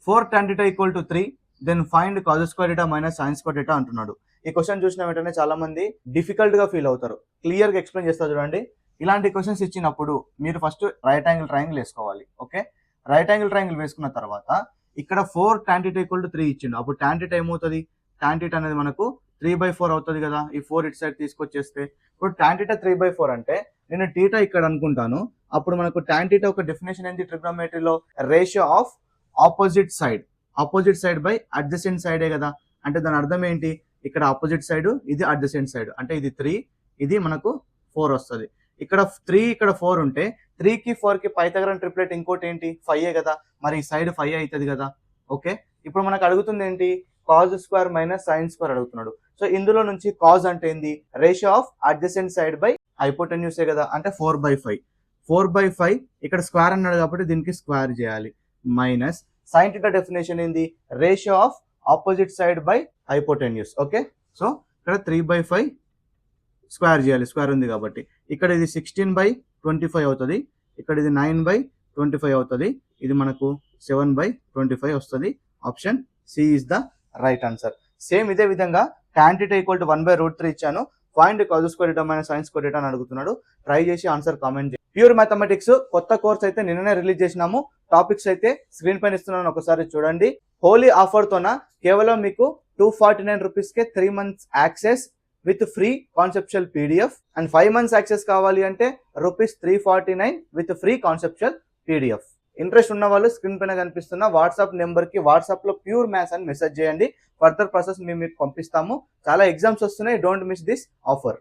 4 tan theta equal to 3 then find cos square theta minus sine square theta అంటున్నాడు. ఈ question చూసిన వెంటనే చాలా మంది డిఫికల్ట్ గా ఫీల్ అవుతారు. క్లియర్ గా ఎక్స్ప్లెయిన్ చేస్తా చూడండి. ఇలాంటి క్వశ్చన్స్ ఇచ్చినప్పుడు మీరు ఫస్ట్ రైట్ యాంగిల్ ట్రయాంగిల్ వేసుకోవాలి. ఓకే, రైట్ యాంగిల్ ట్రయాంగిల్ వేసుకున్న తర్వాత ఇక్కడ 4 tan theta ఈక్వల్ టు 3 ఇచ్చిండు. అప్పుడు tan theta ఏమవుతుంది? tan theta అనేది మనకు 3/4 అవుతుంది కదా. ఈ 4 ఇటు సైడ్ తీసుకొచ్చేస్తే ఇప్పుడు tan theta 3/4 అంటే నేను θ ఇక్కడ అనుకుంటాను. అప్పుడు మనకు tan theta ఒక డెఫినేషన్ ఏంటి ట్రిగ్నోమెట్రీలో? Ratio of opposite side by adjacent సైడే కదా. అంటే దాని అర్థం ఏంటి? ఇక్కడ ఆపోజిట్ సైడ్, ఇది అడ్జసెంట్ సైడ్, అంటే ఇది 3, ఇది మనకు 4 వస్తుంది. ఇక్కడ 3 ఇక్కడ 4 ఉంటే 3కి 4కి పైథాగరన్ ట్రిప్లెట్ ఇంకోటి ఏంటి? 5 కదా. మరి ఈ సైడ్ 5 అవుతుంది కదా. ఓకే, ఇప్పుడు మనకు అడుగుతుంది ఏంటి? Cos square minus sine square అడుగుతున్నాడు. సో ఇందులో నుంచి కాజ్ అంటే ఏంది? Ratio of adjacent side by హైపోటెన్యూసే కదా. అంటే 4/5 ఇక్కడ స్క్వేర్ అన్నాడు కాబట్టి దీనికి స్క్వేర్ చేయాలి. మైనస్ సైన్ థీటా డెఫినేషన్ ఏంది? Ratio of opposite side by hypotenuse. Okay, so ఇక్కడ 3/5 స్క్వేర్ చేయాలి, స్క్వేర్ ఉంది కాబట్టి. ఇక్కడ ఇది 16/25 అవుతుంది, ఇక్కడ ఇది 9/25 అవుతుంది, ఇది మనకు 7/25 వస్తుంది. Option C is the right answer. Same ఇదే విధంగా tan theta ఈక్వల్ టు 1/√3 ఇచ్చాను. Find cos square theta minus sine square theta అని అడుగుతున్నాడు. ట్రై చేసి ఆన్సర్ కామెంట్ చేయండి. ప్యూర్ మ్యాథమెటిక్స్ కొత్త కోర్స్ అయితే నిన్ననే రిలీజ్ చేసినాము. టాపిక్స్ అయితే స్క్రీన్ పైన ఇస్తున్నాను, ఒకసారి చూడండి. హోలీ ఆఫర్ తోన కేవలం మీకు 249 రూపీస్కే 3 months access with free conceptual PDF and 5 months access కావాలి అంటే ₹349 with free conceptual PDF. Interest ఉన్న వాళ్ళు స్క్రీన్ పైన కనిపిస్తున్న వాట్సాప్ నెంబర్ కి వాట్సాప్ లో ప్యూర్ మ్యాథ్స్ అని మెసేజ్ చేయండి. ఫర్దర్ ప్రాసెస్ మేము మీకు పంపిస్తాము. చాలా ఎగ్జామ్స్ వస్తున్నాయి, డోంట్ మిస్ దిస్ ఆఫర్.